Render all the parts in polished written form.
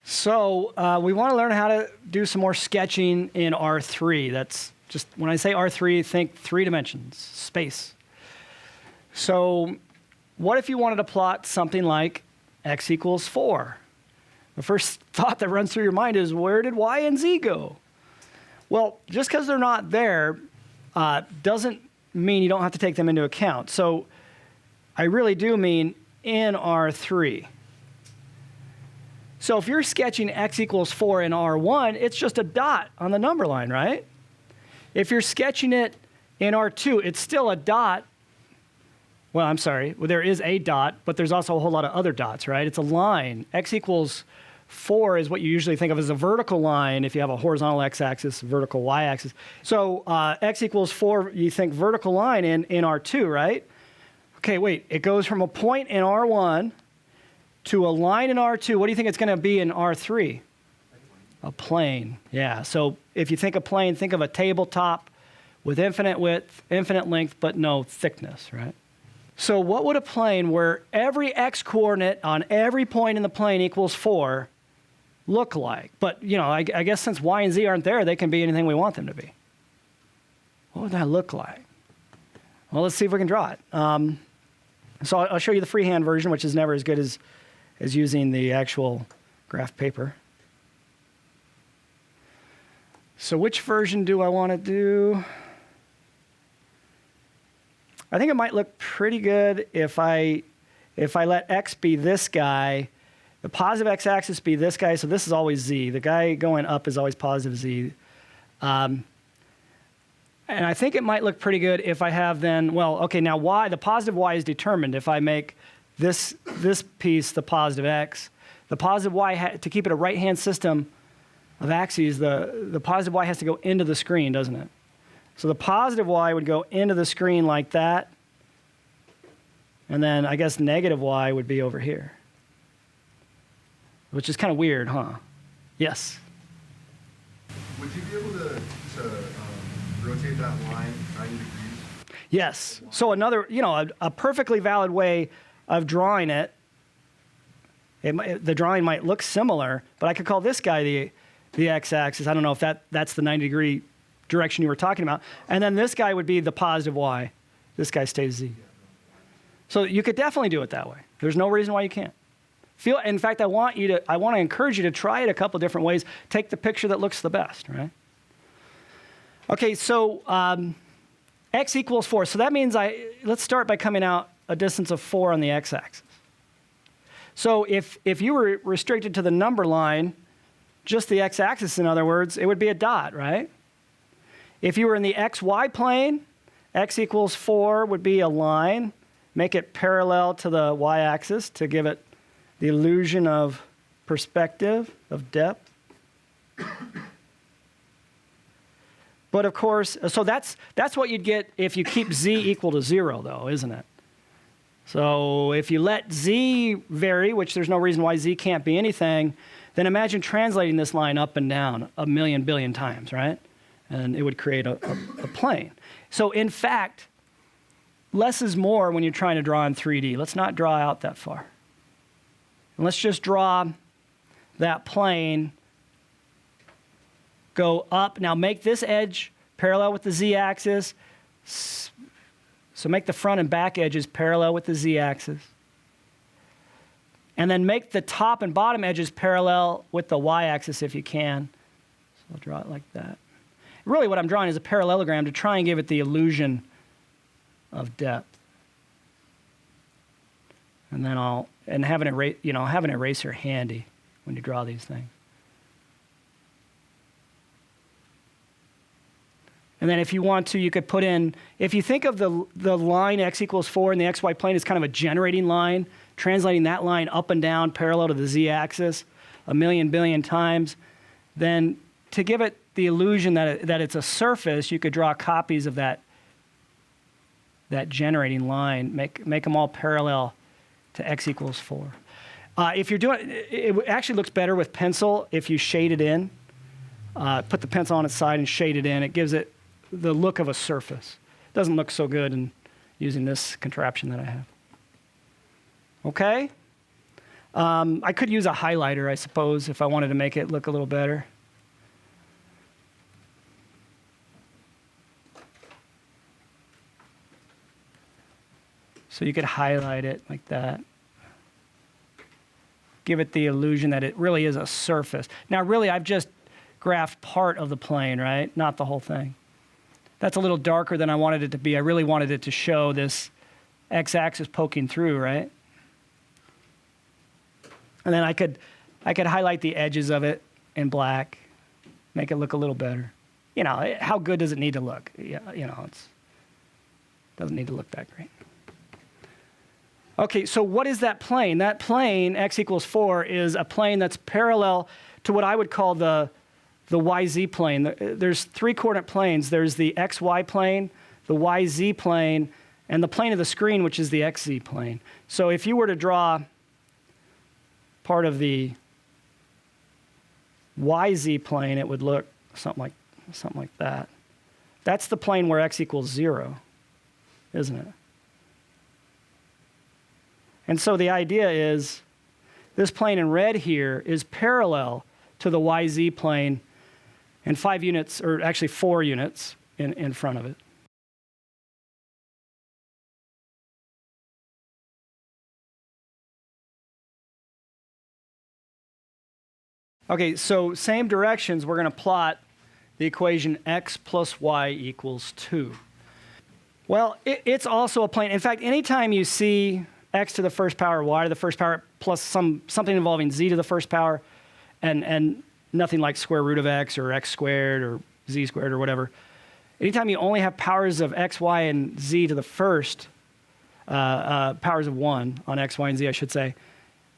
So we want to learn how to do some more sketching in R3. That's just, when I say R3, think 3 dimensions, space. So what if you wanted to plot something like x equals 4? The first thought that runs through your mind is, where did y and z go? Well, just because they're not there doesn't mean you don't have to take them into account. So I really do mean in R3. So if you're sketching x equals 4 in R1, it's just a dot on the number line, right? If you're sketching it in R2, it's still a dot. Well, I'm sorry. Well, there is a dot, but there's also a whole lot of other dots, right? It's a line. X equals 4 is what you usually think of as a vertical line if you have a horizontal x-axis, vertical y-axis. So x equals 4, you think vertical line in R2, right? Okay, wait. It goes from a point in R1 to a line in R2. What do you think it's going to be in R3? A plane. Yeah. So if you think of plane, think of a tabletop with infinite width, infinite length, but no thickness, right? So what would a plane where every x coordinate on every point in the plane equals 4 look like? But, you know, I guess since y and z aren't there, they can be anything we want them to be. What would that look like? Well, let's see if we can draw it. So I'll show you the freehand version, which is never as good as using the actual graph paper. So which version do I want to do? I think it might look pretty good if I let x be this guy, the positive x-axis be this guy, so this is always z. The guy going up is always positive z. And I think it might look pretty good if I have then, well, okay, now y, the positive y is determined. If I make this piece the positive x, the positive y, to keep it a right-hand system of axes, the positive y has to go into the screen, doesn't it? So the positive y would go into the screen like that, and then I guess negative y would be over here, which is kind of weird, huh? Yes? Would you be able to rotate that line 90 degrees? Yes. So another, you know, a perfectly valid way of drawing it, the drawing might look similar, but I could call this guy the x-axis. I don't know if that's the 90-degree direction you were talking about. And then this guy would be the positive y. This guy stays z. So you could definitely do it that way. There's no reason why you can't. In fact, I want to encourage you to try it a couple different ways. Take the picture that looks the best, right? Okay, so x equals 4. So that means let's start by coming out a distance of 4 on the x-axis. So if you were restricted to the number line, just the x-axis, in other words, it would be a dot, right? If you were in the xy plane, x equals 4 would be a line. Make it parallel to the y-axis to give it the illusion of perspective, of depth. But of course, so that's what you'd get if you keep z equal to 0, though, isn't it? So if you let z vary, which there's no reason why z can't be anything, then imagine translating this line up and down a million billion times, right? And it would create a plane. So in fact, less is more when you're trying to draw in 3D. Let's not draw out that far. And let's just draw that plane, go up. Now make this edge parallel with the z-axis. So make the front and back edges parallel with the z-axis. And then make the top and bottom edges parallel with the y-axis if you can. So I'll draw it like that. Really what I'm drawing is a parallelogram to try and give it the illusion of depth. And then have an eraser handy when you draw these things. And then if you want to, you could put in, if you think of the line x equals 4 in the xy plane as kind of a generating line, translating that line up and down parallel to the z-axis a million billion times, then to give it the illusion that it's a surface, you could draw copies of that generating line, make them all parallel to x equals 4. If you're doing it actually looks better with pencil if you shade it in. Put the pencil on its side and shade it in. It gives it the look of a surface. It doesn't look so good in using this contraption that I have. Okay? I could use a highlighter, I suppose, if I wanted to make it look a little better. So you could highlight it like that. Give it the illusion that it really is a surface. Now, really, I've just graphed part of the plane, right? Not the whole thing. That's a little darker than I wanted it to be. I really wanted it to show this x-axis poking through, right? And then I could highlight the edges of it in black, make it look a little better. You know, how good does it need to look? Yeah, you know, it doesn't need to look that great. Okay, so what is that plane? That plane, x equals 4, is a plane that's parallel to what I would call the YZ plane. There's 3 coordinate planes. There's the XY plane, the YZ plane, and the plane of the screen, which is the XZ plane. So if you were to draw part of the YZ plane, it would look something like that. That's the plane where x equals 0, isn't it? And so the idea is this plane in red here is parallel to the YZ plane and 5 units, or actually 4 units in front of it. Okay, so same directions, we're going to plot the equation x plus y equals 2. Well, it's also a plane. In fact, anytime you see x to the first power, y to the first power, plus something involving z to the first power, and nothing like square root of x or x squared or z squared or whatever. Anytime you only have powers of x, y, and z to the first, powers of 1 on x, y, and z, I should say,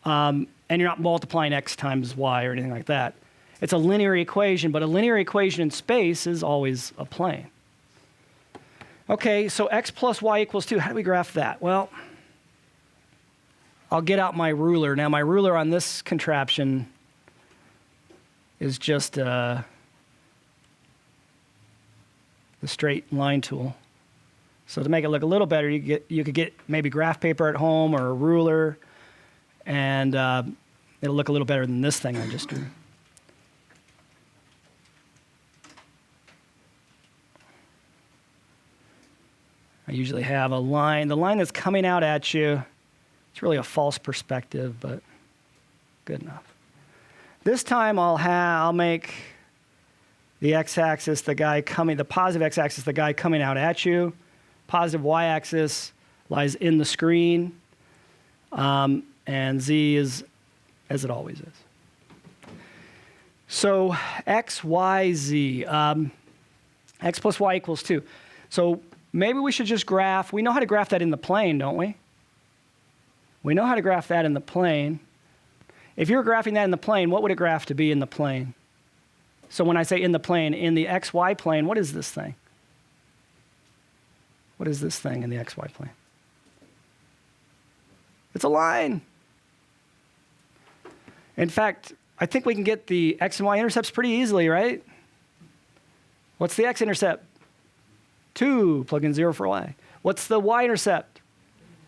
and you're not multiplying x times y or anything like that. It's a linear equation, but a linear equation in space is always a plane. Okay, so x plus y equals 2. How do we graph that? Well, I'll get out my ruler. Now, my ruler on this contraption is just the straight line tool. So to make it look a little better, you could get maybe graph paper at home or a ruler, and it'll look a little better than this thing I just drew. I usually have a line. The line that's coming out at you, it's really a false perspective, but good enough. This time I'll make the x-axis the positive x-axis the guy coming out at you. Positive y-axis lies in the screen, and z is as it always is. So x, y, z. X plus y equals 2. So maybe we should just graph. We know how to graph that in the plane, don't we? We know how to graph that in the plane. If you were graphing that in the plane, what would it graph to be in the plane? So when I say in the plane, in the xy plane, what is this thing? What is this thing in the xy plane? It's a line. In fact, I think we can get the x and y intercepts pretty easily, right? What's the x-intercept? 2, plug in 0 for y. What's the y-intercept?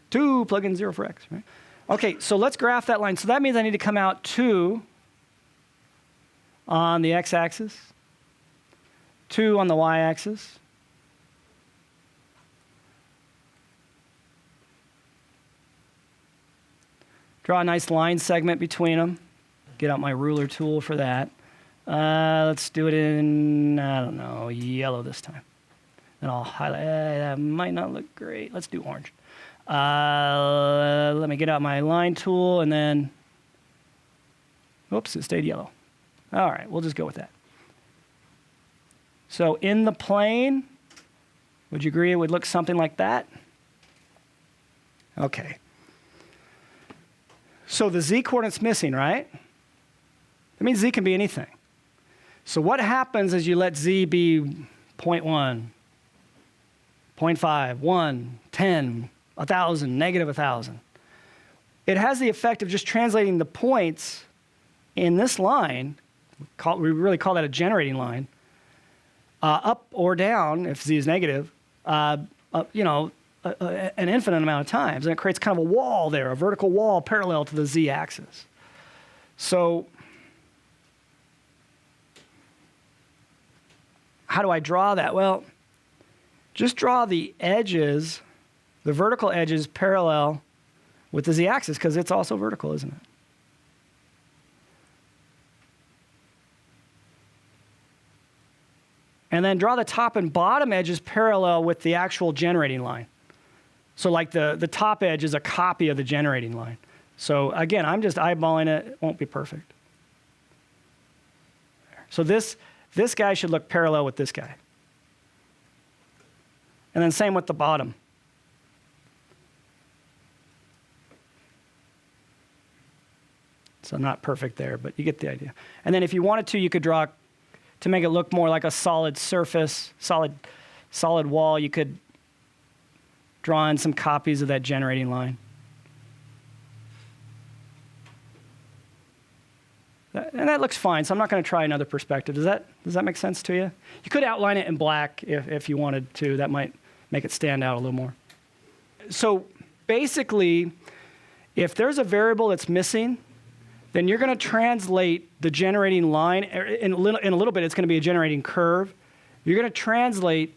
2, plug in 0 for x, right? Okay, so let's graph that line. So that means I need to come out 2 on the x-axis, 2 on the y-axis. Draw a nice line segment between them. Get out my ruler tool for that. Let's do it in, I don't know, yellow this time. And I'll highlight, that might not look great. Let's do orange. Let me get out my line tool and then, oops, it stayed yellow. All right, we'll just go with that. So in the plane, would you agree it would look something like that? Okay. So the z coordinate's missing, right? That means z can be anything. So what happens is you let z be 0.1, 0.5, 1, 10, 1,000, negative 1,000. It has the effect of just translating the points in this line, we really call that a generating line, up or down if z is negative, an infinite amount of times, and it creates kind of a wall there, a vertical wall parallel to the z-axis. So how do I draw that? Well, just draw the edges, the vertical edges parallel with the z-axis, because it's also vertical, isn't it? And then draw the top and bottom edges parallel with the actual generating line. So like the top edge is a copy of the generating line. So again, I'm just eyeballing it. It won't be perfect. So this guy should look parallel with this guy. And then same with the bottom. So not perfect there, but you get the idea. And then if you wanted to, you could draw, to make it look more like a solid surface, solid wall, you could draw in some copies of that generating line. And that looks fine, so I'm not going to try another perspective. Does that make sense to you? You could outline it in black if you wanted to. That might make it stand out a little more. So basically, if there's a variable that's missing, then you're going to translate the generating line. In a little bit, it's going to be a generating curve. You're going to translate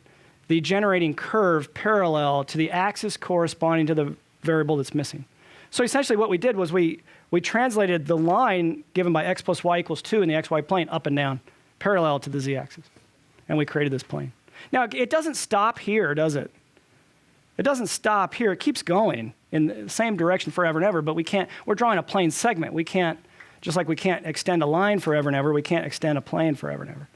the generating curve parallel to the axis corresponding to the variable that's missing. So essentially what we did was we translated the line given by x plus y equals 2 in the xy plane up and down, parallel to the z-axis. And we created this plane. Now, it doesn't stop here, does it? It doesn't stop here. It keeps going in the same direction forever and ever, but we're drawing a plane segment. We can't, just like we can't extend a line forever and ever, we can't extend a plane forever and ever.